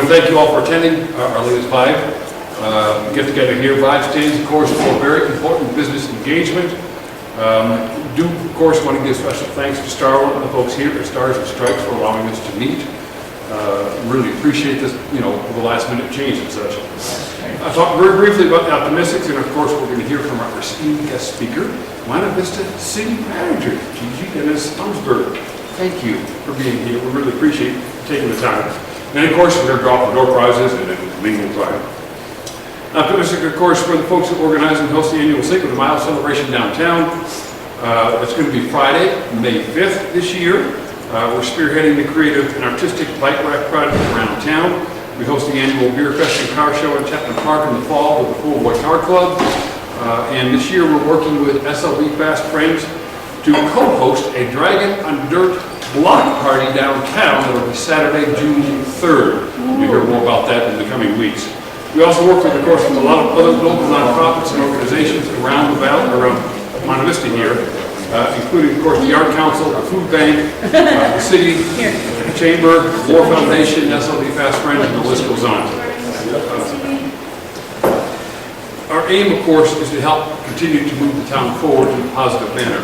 to thank you all for attending our latest Vibe get together here. Vibe stands, of course, for very important business engagement. Do, of course, want to give special thanks to Starwood and the folks here at Stars and Stripes for allowing us to meet. Really appreciate this, the last minute change and such. I'll talk very briefly about OptiMystics, and of course we're going to hear from our esteemed guest speaker, Monte Vista City Manager, Gigi Dennis-Lounsbury. Thank you for being here. We really appreciate taking the time. And of course we're going to drop the door prizes and then mingle time. OptiMystics, of course, for the folks that organize and host the annual Cinco de Mayo celebration downtown. It's going to be Friday, May 5th this year. We're spearheading the creative and artistic bike rack project around town. We host the annual Beer Fest and Car Show in Chapman Park in the fall with the Full Boy Car Club. And this year we're working with SLB Fast Friends to co-host a Dragon on Dirt block party downtown. It'll be Saturday, June 3rd. You'll hear more about that in the coming weeks. We also work with, of course, with a lot of other local nonprofits and organizations around the valley, around Monte Vista here, including, of course, the Art Council, the Food Bank, the City, the Chamber, War Foundation, SLB Fast Friends, and the list goes on. Our aim, of course, is to help continue to move the town forward in a positive manner.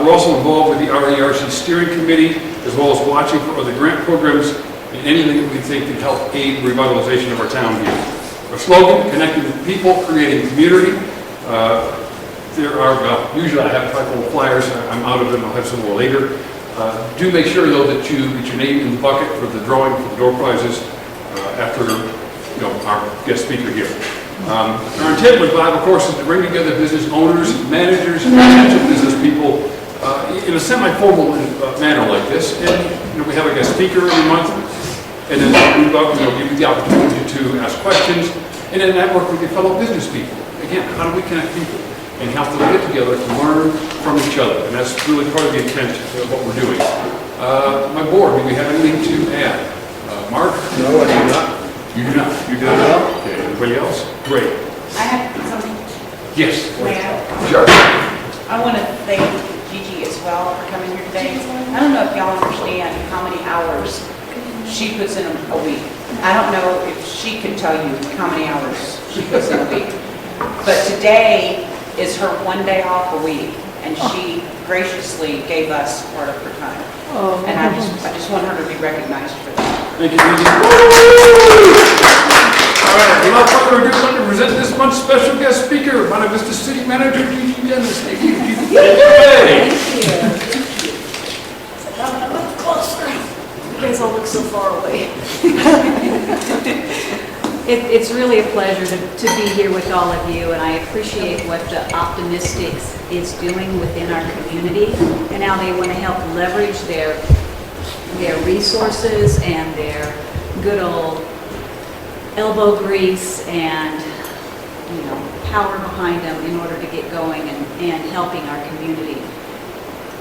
We're also involved with the RERC Steering Committee, as well as watching for other grant programs and anything that we think can help aid the revitalization of our town here. Our slogan, connecting with people, creating community. There are, usually I have a couple of flyers, I'm out of them, I'll have some more later. Do make sure though that you get your name in the bucket for the drawing for the door prizes after our guest speaker here. Our intent with Vibe, of course, is to bring together business owners, managers, and potential business people in a semi-formal manner like this. And we have a guest speaker every month, and then we give you the opportunity to ask questions, and then network with your fellow business people. Again, how do we connect people and help them get together to learn from each other? And that's really part of the intent of what we're doing. My board, do we have anything to add? Mark? No, I do not. You do not? You do not? Okay, anybody else? Great. I have something. Yes. Sure. I want to thank Gigi as well for coming here today. I don't know if y'all understand how many hours she puts in a week. I don't know if she could tell you how many hours she puts in a week. But today is her one day off a week, and she graciously gave us part of her time. Oh, and I just want her to be recognized for that. Thank you, Gigi. All right, without further ado, I'd like to present this month's special guest speaker, Monte Vista City Manager, Gigi Dennis. Thank you, Gigi. Thank you. Look closer. You guys all look so far away. It's really a pleasure to be here with all of you, and I appreciate what the OptiMystics is doing within our community and how they want to help leverage their resources and their good old elbow grease and power behind them in order to get going and helping our community.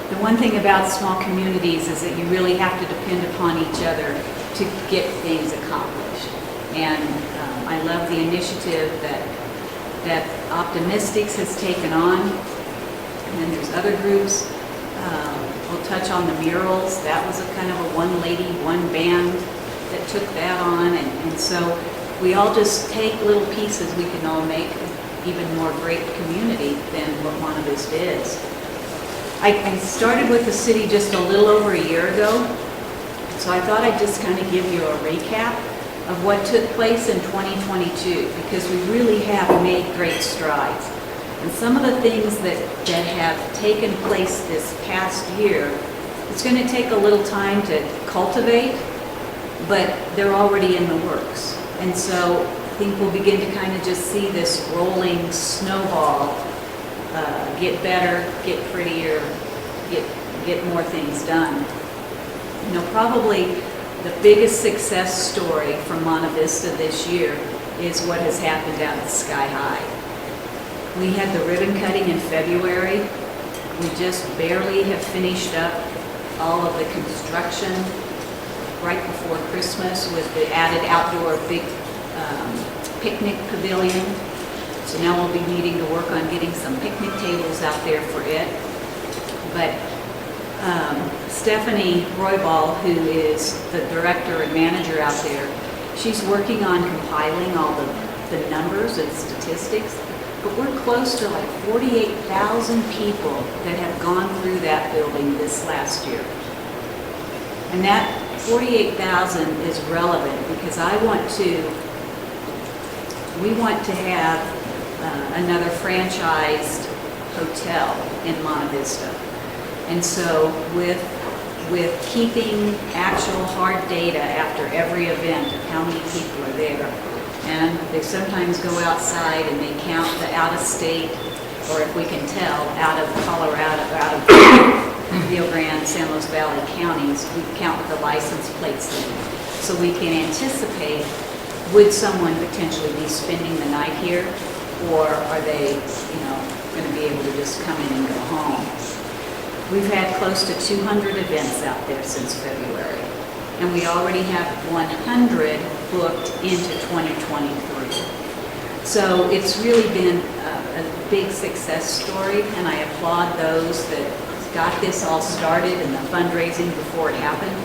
The one thing about small communities is that you really have to depend upon each other to get things accomplished. And I love the initiative that OptiMystics has taken on. And then there's other groups. We'll touch on the murals. That was a kind of a one lady, one band that took that on. And so we all just take little pieces. We can all make even more great community than what Monte Vista is. I started with the city just a little over a year ago. So I thought I'd just kind of give you a recap of what took place in 2022, because we really have made great strides. And some of the things that have taken place this past year, it's going to take a little time to cultivate, but they're already in the works. And so I think we'll begin to kind of just see this rolling snowball get better, get prettier, get more things done. Probably the biggest success story from Monte Vista this year is what has happened out at Sky High. We had the ribbon cutting in February. We just barely have finished up all of the construction right before Christmas with the added outdoor big picnic pavilion. So now we'll be needing to work on getting some picnic tables out there for it. But Stephanie Roybal, who is the director and manager out there, She's working on compiling all the numbers and statistics, but we're close to like 48,000 people that have gone through that building this last year. And that 48,000 is relevant because we want to have another franchised hotel in Monte Vista. And so with keeping actual hard data after every event of how many people are there, and they sometimes go outside and they count the out-of-state, or if we can tell, out of Colorado, out of Rio Grande, San Luis Valley counties, we count the license plates in. So we can anticipate, would someone potentially be spending the night here, or are they, going to be able to just come in and go home? We've had close to 200 events out there since February, and we already have 100 booked into 2023. So it's really been a big success story, and I applaud those that got this all started and the fundraising before it happened.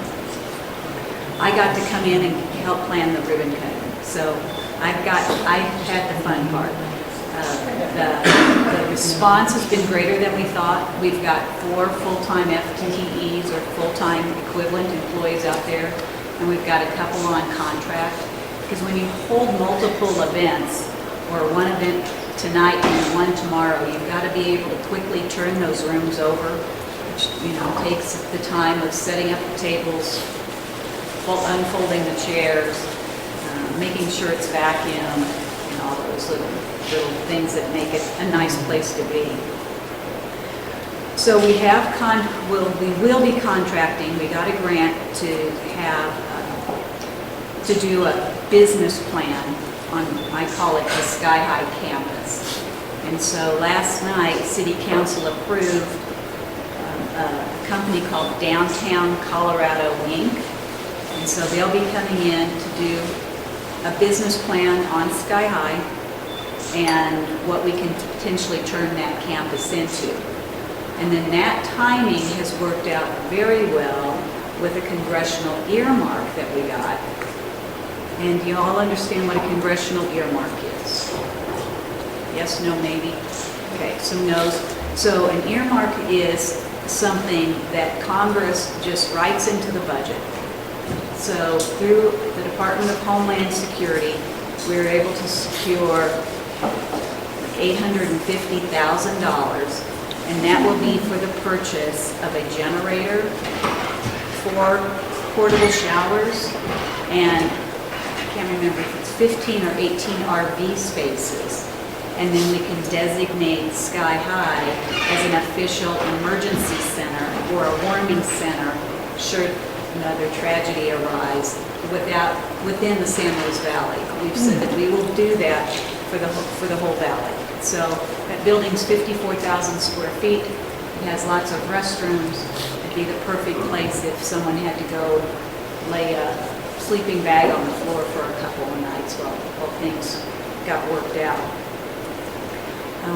I got to come in and help plan the ribbon cutting, so I've had the fun part. The response has been greater than we thought. We've got 4 full-time FTEs or full-time equivalent employees out there, and we've got a couple on contract. Because when you hold multiple events, or one event tonight and one tomorrow, you've got to be able to quickly turn those rooms over, which takes the time of setting up the tables, unfolding the chairs, making sure it's vacuumed, and all those little things that make it a nice place to be. So we will be contracting. We got a grant to do a business plan on, I call it the Sky High campus. And so last night, City Council approved a company called Downtown Colorado Inc. And so they'll be coming in to do a business plan on Sky High and what we can potentially turn that campus into. And then that timing has worked out very well with a congressional earmark that we got. And you all understand what a congressional earmark is? Yes, no, maybe? Okay, some no's. So an earmark is something that Congress just writes into the budget. So through the Department of Homeland Security, we were able to secure $850,000, and that will be for the purchase of a generator, 4 portable showers, and I can't remember if it's 15 or 18 RV spaces. And then we can designate Sky High as an official emergency center or a warming center should another tragedy arise within the San Luis Valley. We've said that we will do that for the whole valley. So that building's 54,000 square feet. It has lots of restrooms. It'd be the perfect place if someone had to go lay a sleeping bag on the floor for a couple of nights while things got worked out.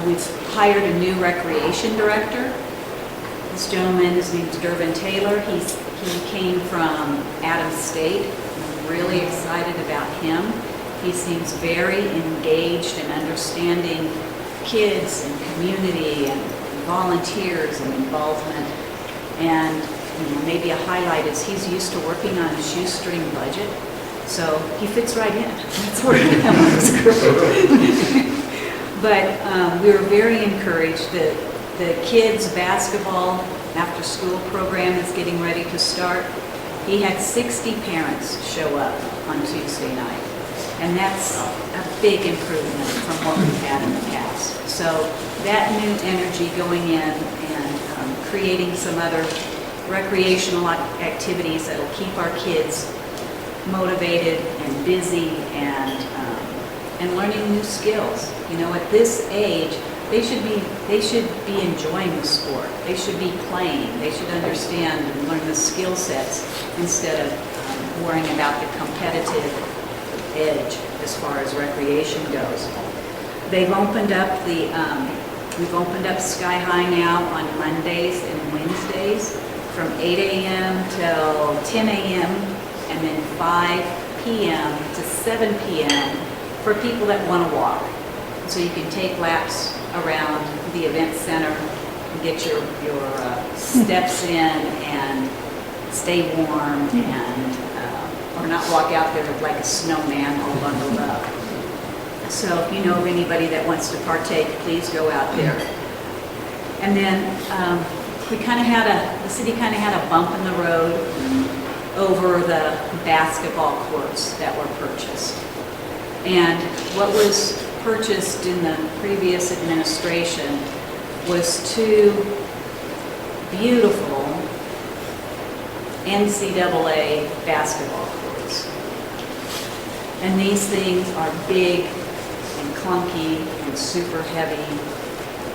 We've hired a new recreation director. This gentleman, his name's Durbin Taylor. He came from Adams State. I'm really excited about him. He seems very engaged and understanding kids and community and volunteers and involvement. And maybe a highlight is he's used to working on a shoestring budget, so he fits right in. That's where that works great. But we were very encouraged that the kids' basketball after-school program is getting ready to start. He had 60 parents show up on Tuesday night, and that's a big improvement from what we've had in the past. So that new energy going in and creating some other recreational activities that'll keep our kids motivated and busy and learning new skills. At this age, they should be enjoying the sport. They should be playing. They should understand and learn the skill sets instead of worrying about the competitive edge as far as recreation goes. We've opened up Sky High now on Mondays and Wednesdays from 8 a.m. till 10 a.m. and then 5 p.m. to 7 p.m. for people that want to walk. So you can take laps around the event center and get your steps in and stay warm and or not walk out there like a snowman all bundled up. So if you know of anybody that wants to partake, please go out there. And then the city kind of had a bump in the road over the basketball courts that were purchased. And what was purchased in the previous administration was 2 beautiful NCAA basketball courts. And these things are big and clunky and super heavy,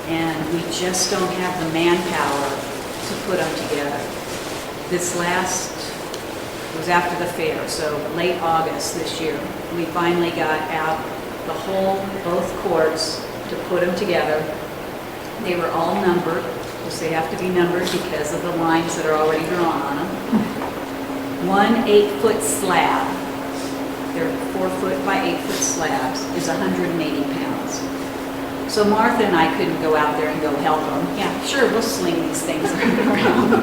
and we just don't have the manpower to put them together. This last was after the fair, so late August this year, we finally got out both courts to put them together. They were all numbered, because they have to be numbered because of the lines that are already drawn on them. 1 8-foot slab, they're 4-foot by 8-foot slabs, is 180 pounds. So Martha and I couldn't go out there and go help them. Yeah, sure, we'll sling these things around.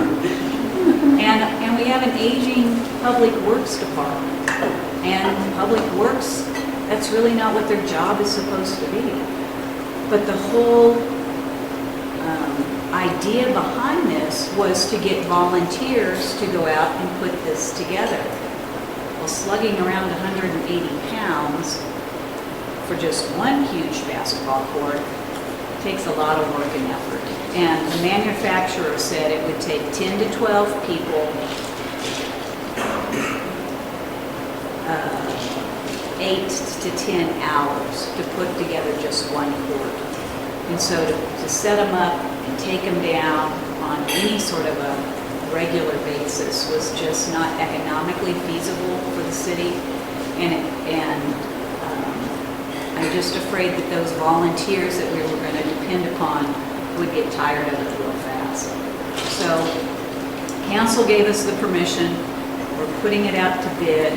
And we have an aging public works department. And public works, that's really not what their job is supposed to be. But the whole idea behind this was to get volunteers to go out and put this together. Well, slugging around 180 pounds for just one huge basketball court takes a lot of work and effort. And the manufacturer said it would take 10 to 12 people, 8 to 10 hours to put together just one court. And so to set them up and take them down on any sort of a regular basis was just not economically feasible for the city. I'm just afraid that those volunteers that we were going to depend upon would get tired of it real fast. So council gave us the permission. We're putting it out to bid.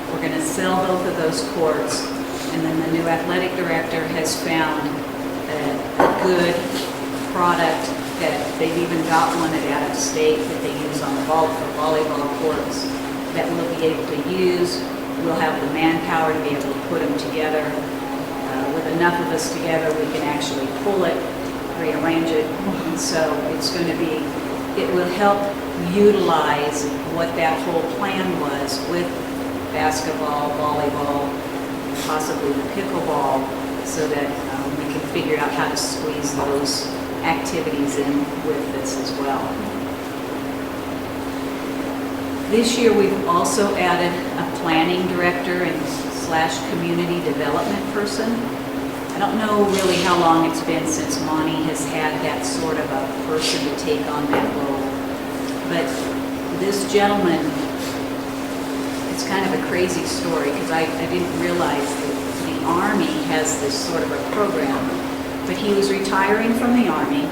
We're going to sell both of those courts. And then the new athletic director has found a good product that they've even got one out of state that they use on the volleyball courts that we'll be able to use. We'll have the manpower to be able to put them together. With enough of us together, we can actually pull it, rearrange it. And so it's going to be, it will help utilize what that whole plan was with basketball, volleyball, possibly the pickleball, so that we can figure out how to squeeze those activities in with this as well. This year we've also added a planning director and / community development person. I don't know really how long it's been since Monte has had that sort of a person to take on that role. But this gentleman, it's kind of a crazy story because I didn't realize that the Army has this sort of a program. But he was retiring from the Army,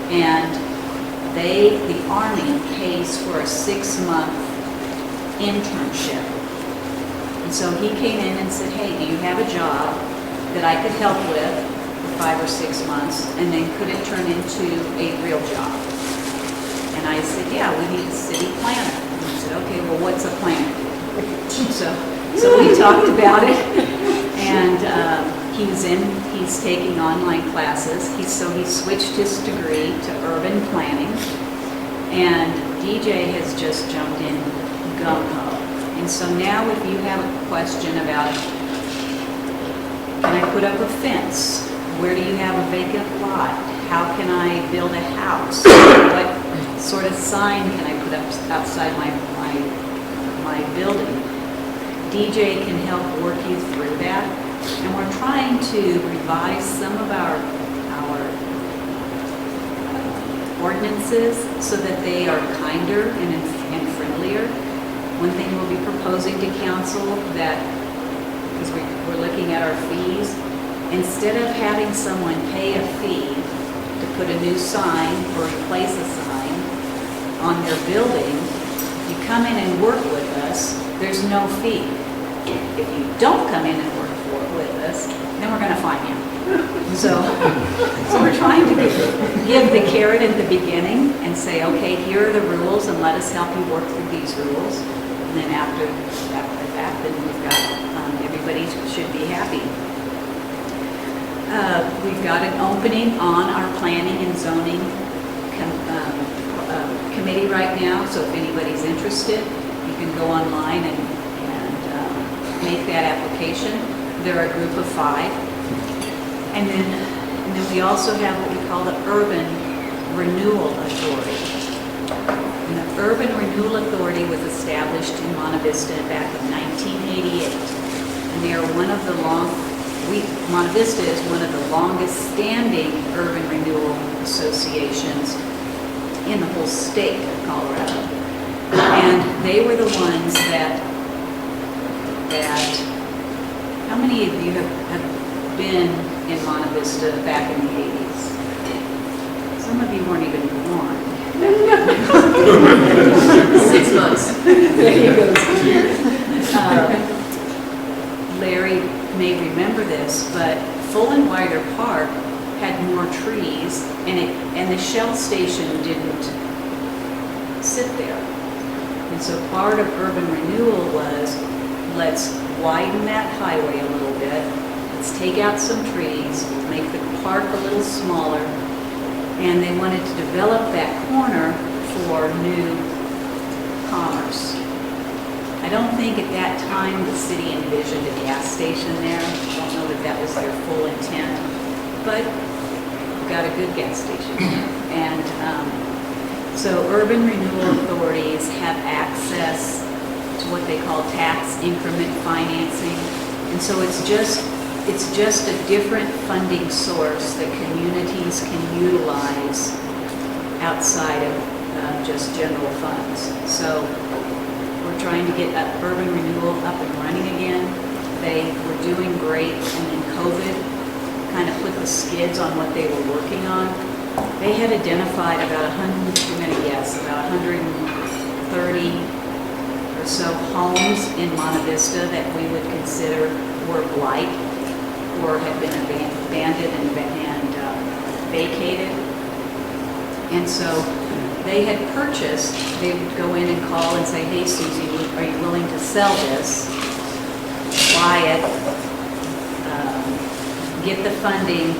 and the Army pays for a 6-month internship. And so he came in and said, hey, do you have a job that I could help with for 5 or 6 months, and then could it turn into a real job? And I said, yeah, we need a city planner. And he said, okay, well, what's a planner? So we talked about it, and he's taking online classes. So he switched his degree to urban planning, and DJ has just jumped in gung-ho. And so now if you have a question about, can I put up a fence? Where do you have a vacant lot? How can I build a house? What sort of sign can I put up outside my building? DJ can help work you through that. And we're trying to revise some of our ordinances so that they are kinder and friendlier. One thing we'll be proposing to council that, because we're looking at our fees, instead of having someone pay a fee to put a new sign or replace a sign on their building, if you come in and work with us, there's no fee. If you don't come in and work with us, then we're going to fine you. So we're trying to give the carrot at the beginning and say, okay, here are the rules, and let us help you work through these rules. And then after that, then we've got, everybody should be happy. We've got an opening on our planning and zoning committee right now, so if anybody's interested, you can go online and make that application. They're a group of 5. And then we also have what we call the Urban Renewal Authority. And the Urban Renewal Authority was established in Monte Vista back in 1988. And they are one of the Monte Vista is one of the longest standing urban renewal associations in the whole state of Colorado. And they were the ones that how many of you have been in Monte Vista back in the 80s? Some of you weren't even born. 6 months. There you go. Larry may remember this, but Full and Wider Park had more trees, and the Shell station didn't sit there. And so part of urban renewal was, let's widen that highway a little bit, let's take out some trees, make the park a little smaller, and they wanted to develop that corner for new commerce. I don't think at that time the city envisioned a gas station there. I don't know that that was their full intent, but we've got a good gas station. And so urban renewal authorities have access to what they call tax increment financing. And so it's just a different funding source that communities can utilize outside of just general funds. So we're trying to get urban renewal up and running again. They were doing great, and then COVID kind of put the skids on what they were working on. They had identified about 130 or so homes in Monte Vista that we would consider were blight or had been abandoned and vacated. And so they had purchased, they would go in and call and say, hey, Susie, are you willing to sell this? Buy it, get the funding.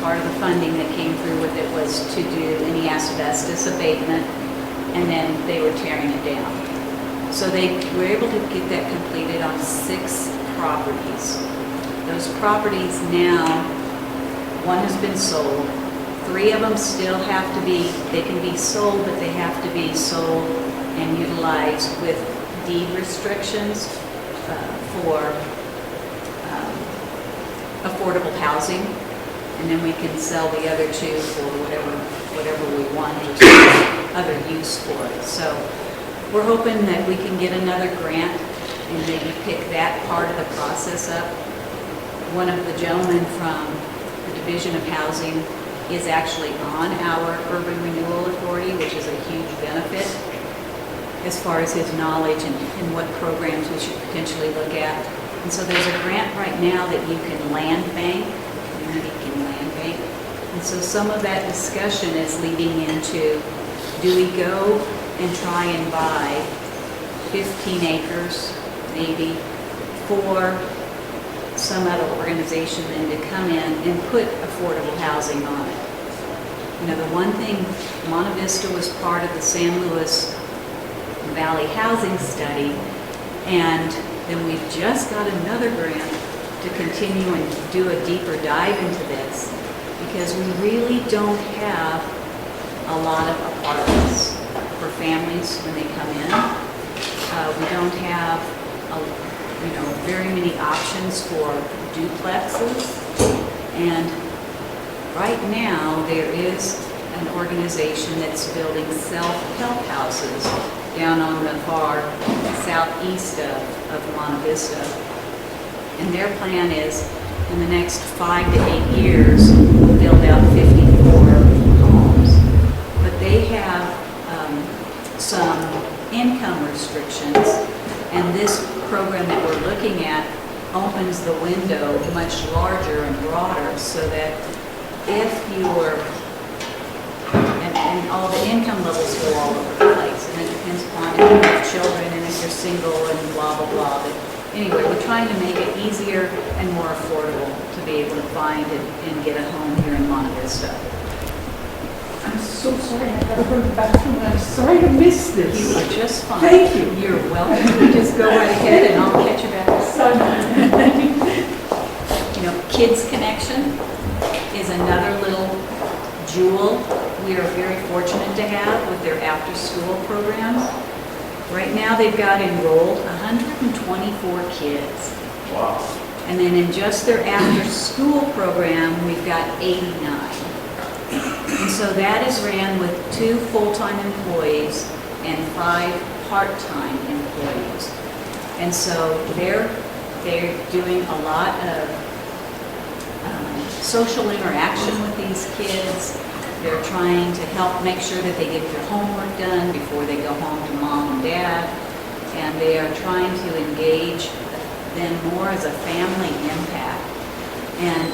Part of the funding that came through with it was to do any asbestos abatement, and then they were tearing it down. So they were able to get that completed on 6 properties. Those properties now, 1 has been sold. 3 of them still have to be, they can be sold, but they have to be sold and utilized with deed restrictions for affordable housing. And then we can sell the other 2 for whatever we want, or some other use for it. So we're hoping that we can get another grant and maybe pick that part of the process up. One of the gentlemen from the Division of Housing is actually on our Urban Renewal Authority, which is a huge benefit as far as his knowledge and what programs we should potentially look at. And so there's a grant right now that you can land bank, the community can land bank. And so some of that discussion is leading into, do we go and try and buy 15 acres, maybe, for some other organization then to come in and put affordable housing on it. You know, the one thing, Monte Vista was part of the San Luis Valley Housing Study, and then we've just got another grant to continue and do a deeper dive into this, because we really don't have a lot of apartments for families when they come in. We don't have very many options for duplexes, and right now there is an organization that's building self-help houses down on the far southeast of Monte Vista, and their plan is in the next 5 to 8 years we'll build out 54 homes, but they have some income restrictions, and this program that we're looking looking at opens the window much larger and broader so that if you were, and all the income levels go all over the place, and it depends upon if you have children and if you're single and blah, blah, blah. But anyway, we're trying to make it easier and more affordable to be able to find and get a home here in Monte Vista. I'm so sorry, I gotta go to the bathroom, I'm sorry to miss this. You are just fine. Thank you. You're welcome. You just go right ahead and I'll catch you back. You know, Kids Connection is another little jewel we are very fortunate to have with their after-school programs. Right now, they've got enrolled 124 kids. Wow. And then in just their after-school program, we've got 89. And so that is ran with 2 full-time employees and 5 part-time employees. And so they're doing a lot of social interaction with these kids. They're trying to help make sure that they get their homework done before they go home to mom and dad. And they are trying to engage them more as a family impact. And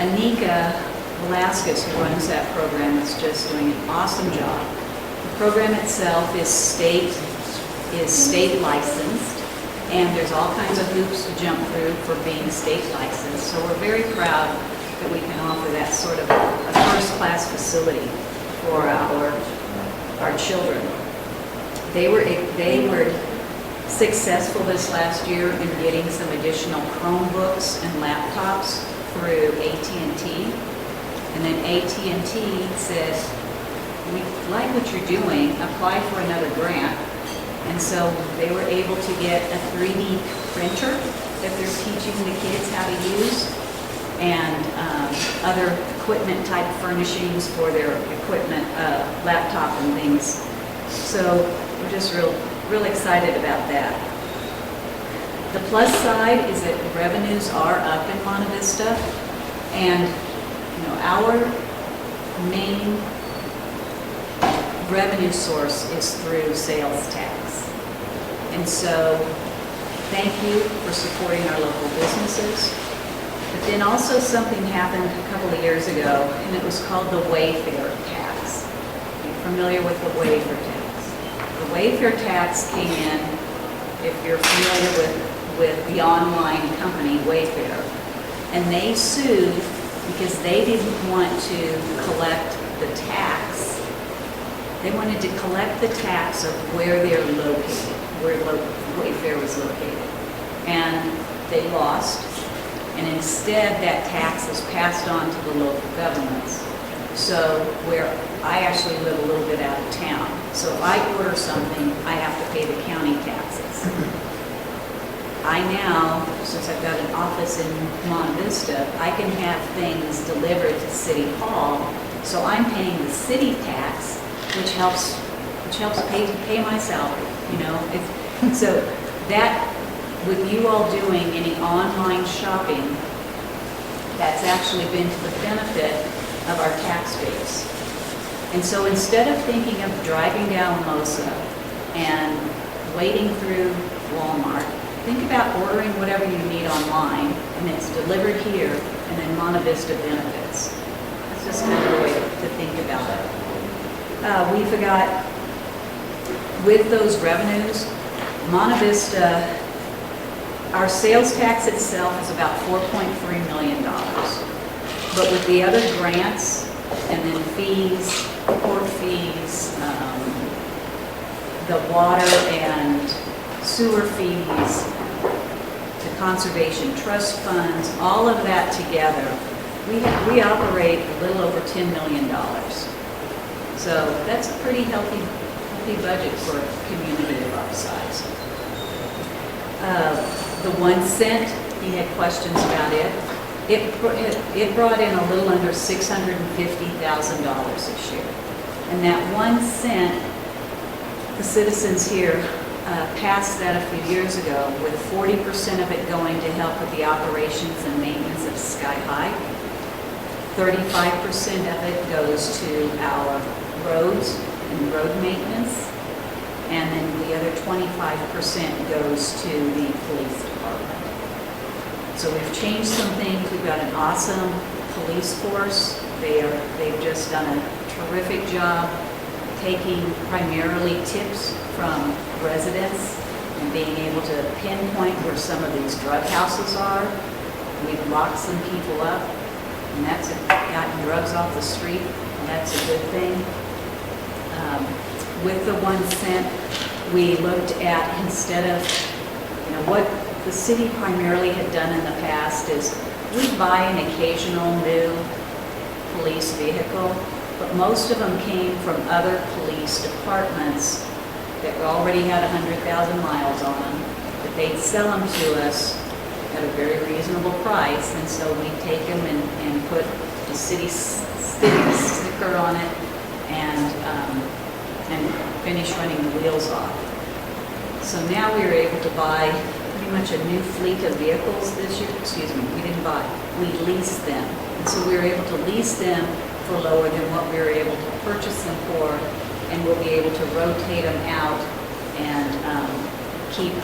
Anika Velasquez, who runs that program, is just doing an awesome job. The program itself is state licensed, and there's all kinds of hoops to jump through for being state licensed. So we're very proud that we can offer that sort of a first-class facility for our children. They were successful this last year in getting some additional Chromebooks and laptops through AT&T. And then AT&T said, we like what you're doing, apply for another grant. And so they were able to get a 3D printer that they're teaching the kids how to use, and other equipment type furnishings for their equipment, laptop and things. So we're just real excited about that. The plus side is that revenues are up in Monte Vista, and our main revenue source is through sales tax. And so thank you for supporting our local businesses. But then also something happened a couple of years ago, and it was called the Wayfair tax. Are you familiar with the Wayfair tax? The Wayfair tax came in, if you're familiar with the online company Wayfair, and they sued because they didn't want to collect the tax. They wanted to collect the tax of where they're located, where Wayfair was located. And they lost. And instead, that tax is passed on to the local governments. So where I actually live a little bit out of town. So if I order something, I have to pay the county taxes. I now, since I've got an office in Monte Vista, I can have things delivered to City Hall. So I'm paying the city tax, which helps pay my salary. So that, with you all doing any online shopping, that's actually been to the benefit of our tax base. And so instead of thinking of driving down Mosa and wading through Walmart, think about ordering whatever you need online, and it's delivered here, and then Monte Vista benefits. That's just kind of the way to think about it. We've got, with those revenues, Monte Vista, our sales tax itself is about $4.3 million. But with the other grants and then fees, court fees, the water and sewer fees, the conservation trust funds, all of that together, we operate a little over $10 million. So that's a pretty healthy budget for a community of our size. The 1 cent, you had questions about it. It brought in a little under $650,000 this year. And that 1 cent, the citizens here passed that a few years ago, with 40% of it going to help with the operations and maintenance of Sky High. 35% of it goes to our roads and road maintenance. and then the other 25% goes to the police department. So we've changed some things. We've got an awesome police force. They've just done a terrific job taking primarily tips from residents and being able to pinpoint where some of these drug houses are. We've locked some people up, and that's gotten drugs off the street, and that's a good thing. With the 1 cent, we looked at, instead of, what the city primarily had done in the past is we'd buy an occasional new police vehicle, but most of them came from other police departments that already had 100,000 miles on them, but they'd sell them to us at a very reasonable price, and so we'd take them and put the city sticker on it and finish running the wheels off. So now we were able to buy pretty much a new fleet of vehicles this year. Excuse me, we didn't buy, we leased them. And so we were able to lease them for lower than what we were able to purchase them for, and we'll be able to rotate them out and keep,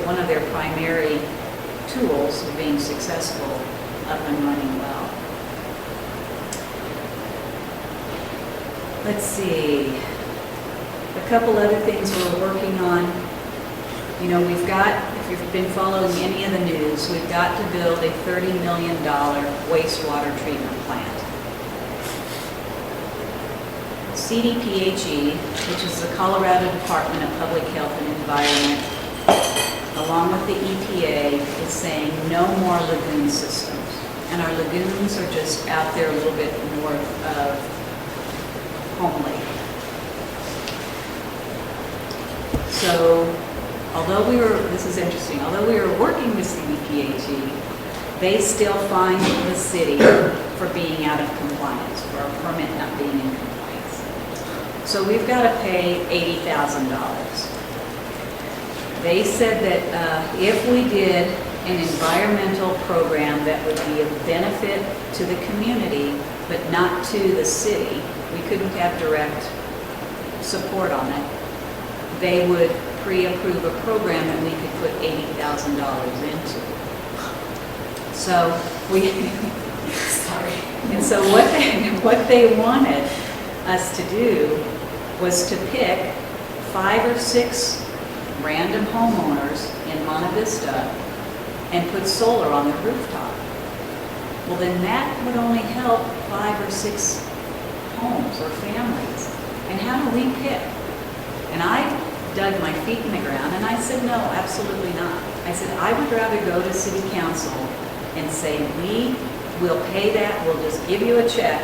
one of their primary tools of being successful up and running well. Let's see, a couple other things we're working on. We've got, if you've been following any of the news, we've got to build a $30 million wastewater treatment plant. CDPHE, which is the Colorado Department of Public Health and Environment, along with the EPA, is saying no more lagoon systems. And our lagoons are just out there a little bit north of Home Lake. So, this is interesting, although we were working with CDPHE, they still fine the city for being out of compliance, for a permit not being in compliance. So we've got to pay $80,000. They said that if we did an environmental program that would be of benefit to the community, but not to the city, we couldn't have direct support on it, they would pre-approve a program that we could put $80,000 into. So sorry. And so what they wanted us to do was to pick 5 or 6 random homeowners in Monte Vista and put solar on their rooftop. Well, then that would only help 5 or 6 homes or families. And how do we pick? And I dug my feet in the ground and I said, no, absolutely not. I said, I would rather go to city council and say, we will pay that, we'll just give you a check,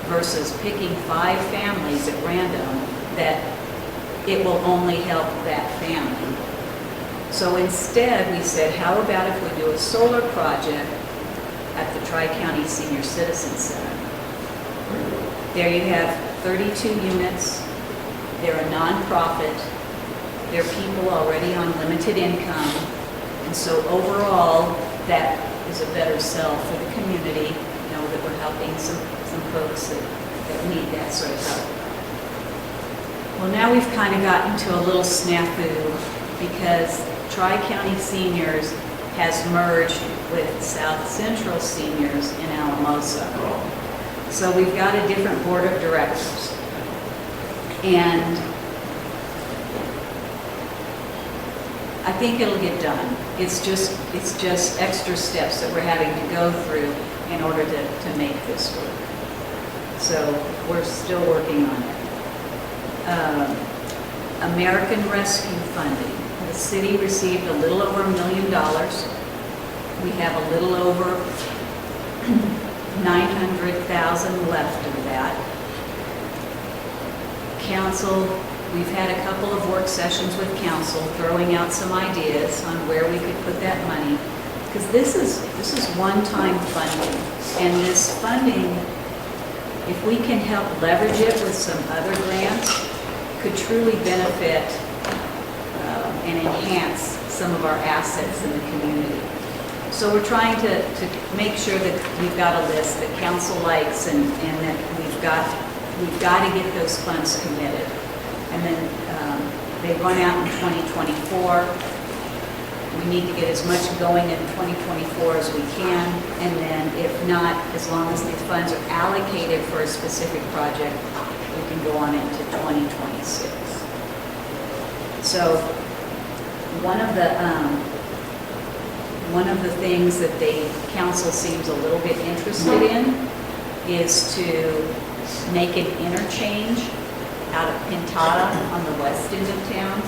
versus picking 5 families at random that it will only help that family. So instead, we said, how about if we do a solar project at the Tri-County Senior Citizen Center? There you have 32 units. They're a nonprofit. They're people already on limited income. And so overall, that is a better sell for the community, that we're helping some folks that need that sort of help. Well, now we've kind of gotten to a little snafu because Tri-County Seniors has merged with South Central Seniors in Alamosa. So we've got a different board of directors. And I think it'll get done. It's just extra steps that we're having to go through in order to make this work. So we're still working on it. American Rescue Funding. The city received a little over $1 million. We have a little over 900,000 left of that. Council, we've had a couple of work sessions with council throwing out some ideas on where we could put that money. Because this is one-time funding. And this funding, if we can help leverage it with some other grants, could truly benefit and enhance some of our assets in the community. So we're trying to make sure that we've got a list that council likes and that we've got to get those funds committed. And then they run out in 2024. We need to get as much going in 2024 as we can, and then if not, as long as these funds are allocated for a specific project, we can go on into 2026. So one of the things that the council seems a little bit interested in is to make an interchange out of Pintada on the west end of town.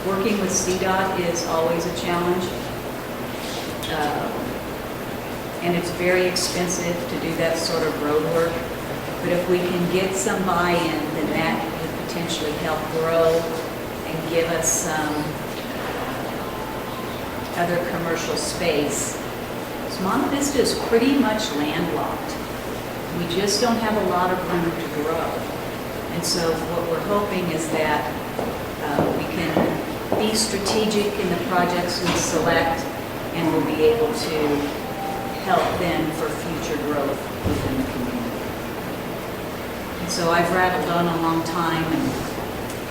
Working with CDOT is always a challenge, and it's very expensive to do that sort of road work. But if we can get some buy-in, then that could potentially help grow and give us some other commercial space. So Monte Vista is pretty much landlocked. We just don't have a lot of room to grow. And so what we're hoping is that we can be strategic in the projects we select, and we'll be able to help then for future growth within the community. And so I've rattled on a long time, and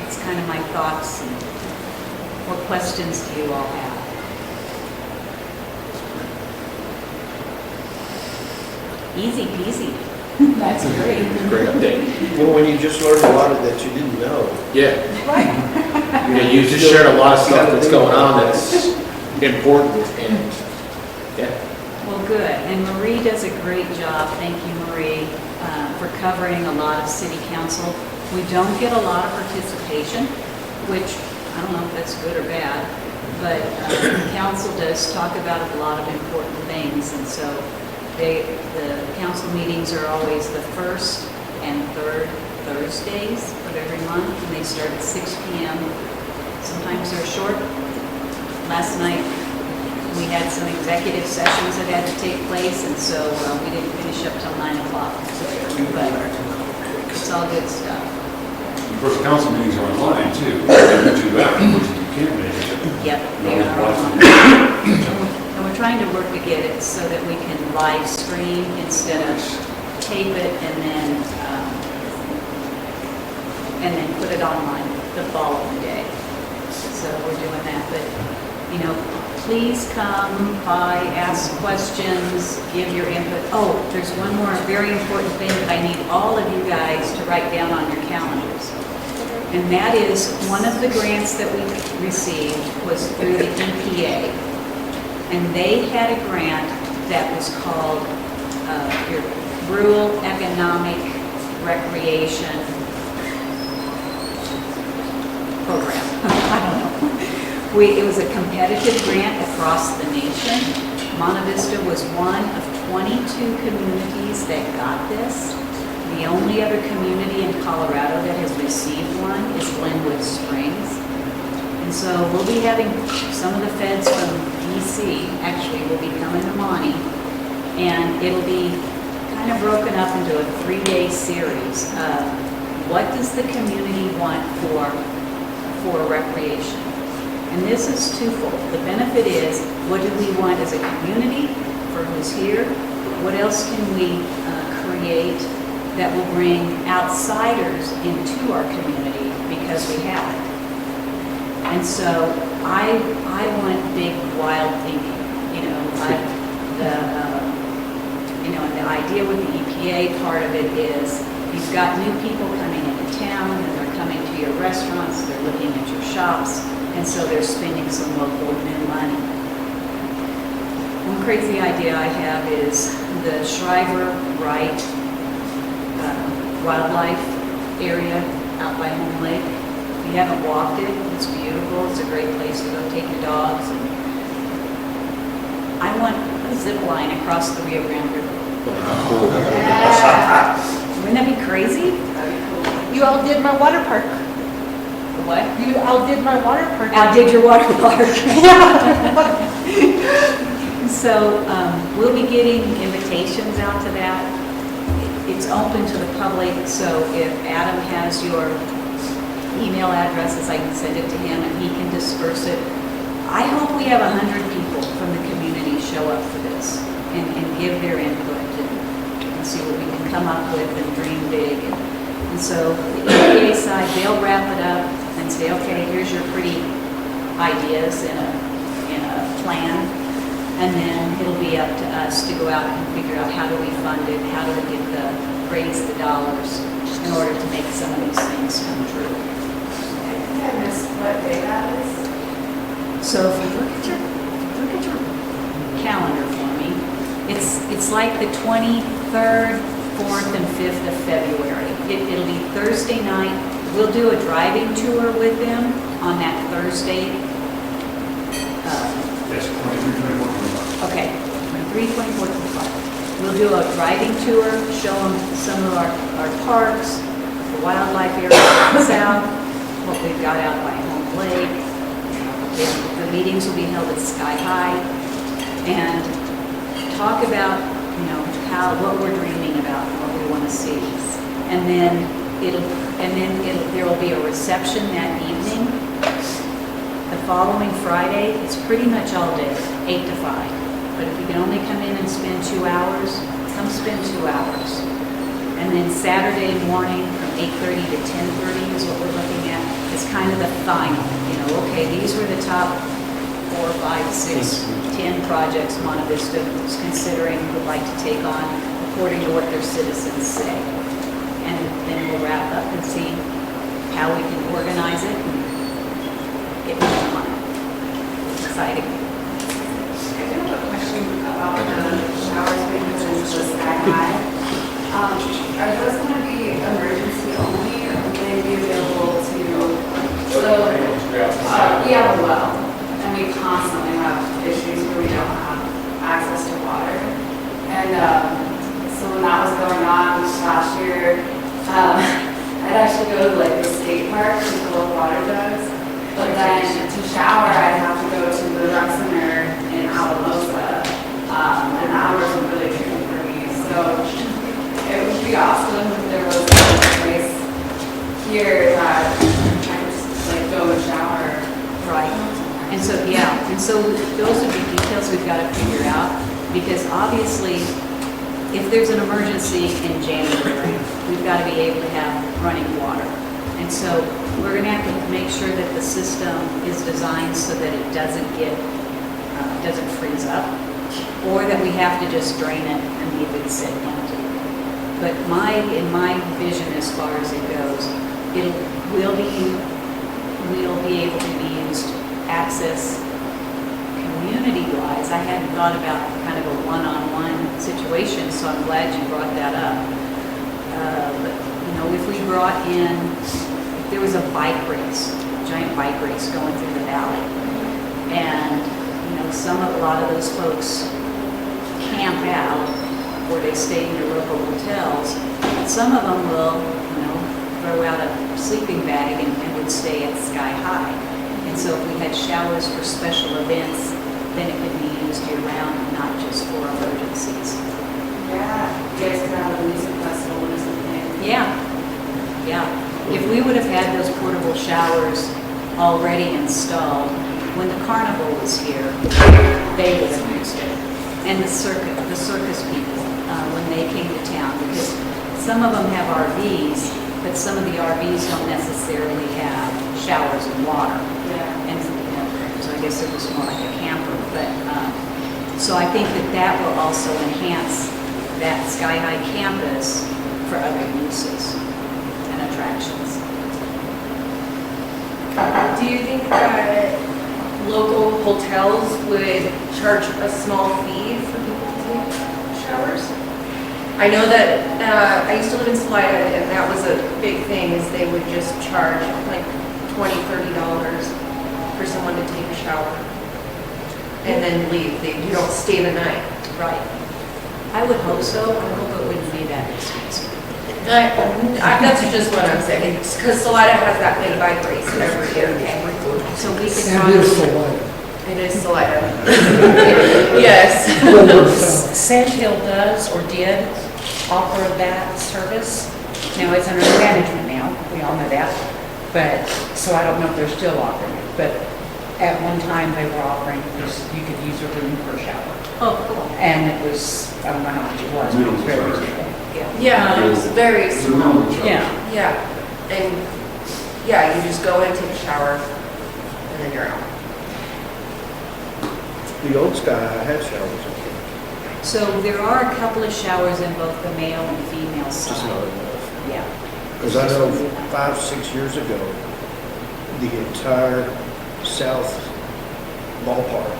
it's kind of my thoughts. And what questions do you all have? Easy peasy. That's great. Great update. Well, when you just learned a lot of that you didn't know. Yeah. You just shared a lot of stuff that's going on that's important, and yeah. Well, good. And Marie does a great job. Thank you, Marie, for covering a lot of city council. We don't get a lot of participation, which I don't know if that's good or bad, but council does talk about a lot of important things, and so the council meetings are always the first and third Thursdays of every month, and they start at 6 p.m. Sometimes they're short. Last night, we had some executive sessions that had to take place, and so we didn't finish up till 9 o'clock. But it's all good stuff. Of course, council meetings are online too. You can't make it. Yep, they No are one's online. watching. And we're trying to work to get it so that we can live stream instead of tape it and then put it online the following day. So we're doing that, but please come by, ask questions, give your input. Oh, there's one more very important thing that I need all of you guys to write down on your calendars. And that is, one of the grants that we received was through the EPA. And they had a grant that was called your Rural Economic Recreation Program. I don't know. It was a competitive grant across the nation. Monte Vista was one of 22 communities that got this. The only other community in Colorado that has received one is Glenwood Springs. And so we'll be having some of the feds from DC actually will be coming to Monte, and it'll be kind of broken up into a 3-day series of what does the community want for recreation. And this is twofold. The benefit is, what do we want as a community for who's here? What else can we create that will bring outsiders into our community because we have it? And so I want big, wild thinking. And the idea with the EPA part of it is you've got new people coming into town, and they're coming to your restaurants, they're looking at your shops, and so they're spending some local new money. One crazy idea I have is the Shriver Wright wildlife area out by Home Lake. If you haven't walked it, it's beautiful. It's a great place to go take your dogs. And I want a zip line across the Rio Grande River. Wouldn't that be crazy? You outdid my water park. What? You outdid my water park. Outdid your water park. So we'll be getting invitations out to that. It's open to the public, so if Adam has your email addresses, I can send it to him and he can disperse it. I hope we have 100 people from the community show up for this and give their input and see what we can come up with and dream big. And And so the EPA side, they'll wrap it up and say, okay, here's your pretty ideas in a plan. And then it'll be up to us to go out and figure out how do we fund it, how do we raise the dollars in order to make some of these things come true. I missed what day that is. So if you look at your calendar for me, it's like the 23rd, 4th, and 5th of February. It'll be Thursday night. We'll do a driving tour with them on that Thursday. Yes, 23, 24, 25. Okay, 23, 24, 25. We'll do a driving tour, show them some of our parks, the wildlife area down south, what we've got out by Home Lake. The meetings will be held at Sky High, and talk about, what we're dreaming about, what we want to see. And then there will be a reception that evening. The following Friday, it's pretty much all day, 8 to 5. But if you can only come in and spend 2 hours, come spend 2 hours. And then Saturday morning from 8:30 to 10:30 is what we're looking at. It's kind of the final, okay, these were the top 4, 5, 6, 10 projects Monte Vista is considering, would like to take on according to what their citizens say. And then we'll wrap up and see how we can organize it and get moving on it. It's exciting. I do have a question about the showers being put into the Sky High. Are those going to be emergency only, or will they be available to, we have a well, and we constantly have issues where we don't have access to water. And so when that was going on last year, I'd actually go to like the state park and fill up water jugs. But then to shower, I'd have to go to the rec center in Alamosa, and the hours were really tricky for me. So it would be awesome if there was a place here that I could just like go and shower. Right. And so, those would be details we've got to figure out, because obviously, if there's an emergency in January, we've got to be able to have running water. And so we're going to have to make sure that the system is designed so that it doesn't freeze up, or that we have to just drain it and leave it sit empty. But in my vision, as far as it goes, will be able to be used, access community-wise. I hadn't thought about kind of a one-on-one situation, so I'm glad you brought that up. But if we brought in, if there was a bike race, a giant bike race going through the valley, and a lot of those folks camp out, or they stay in their local hotels. Some of them will, throw out a sleeping bag and would stay at Sky High. And so if we had showers for special events, then it could be used year-round, not just for emergencies. Yeah, you guys could have a music festival or something. Yeah. If we would have had those portable showers already installed, when the carnival was here, they would have used it. And the circus people, when they came to town, because some of them have RVs, but some of the RVs don't necessarily have showers and water. Yeah. And so I guess it was more like a camper. But so I think that will also enhance that Sky High campus for other uses and attractions. Do you think that local hotels would charge a small fee for people to take showers? I know that I used to live in Salida, and that was a big thing, is they would just charge like $20, $30 for someone to take a shower and then leave. You don't stay the night. Right. I would hope so. I hope it wouldn't be that expensive. That's just what I'm saying, because Salida has that big bike race every year. So we could And it is Salida. It is Salida. Yes. Sandhill does or did offer that service. Now, it's under management now, we all know that, but, so I don't know if they're still offering it, but at one time they were offering this, you could use a room per shower. Oh, cool. And it was, I don't know how much it was, but it was very reasonable. Yeah, it was very small. Yeah. Yeah, and, yeah, you just go in, take a shower, and then you're out. The old Sky had showers, I think. So there are a couple of showers in both the male and female Just not side. enough. Yeah. Because I know 5, 6 years ago, the entire south ballpark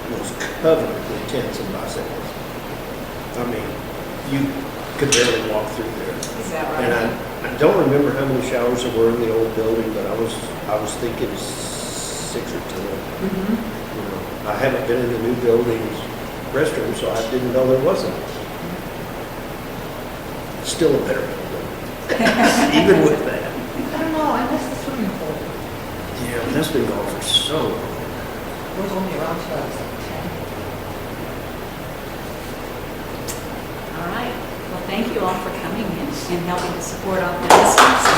was covered with tents and bicycles. I mean, you could barely walk through there. Is that And right? I don't remember how many showers there were in the old building, but I was thinking 6 or 10. Mhm. You know, I haven't been in the new building's restroom, so I didn't know there wasn't. Still a better building, even with that. I don't know, I miss the swimming pool. Yeah, but that's been gone for so long. It was only around till I was like 10. All right. Well, thank you all for coming in and helping to support OptiMystics.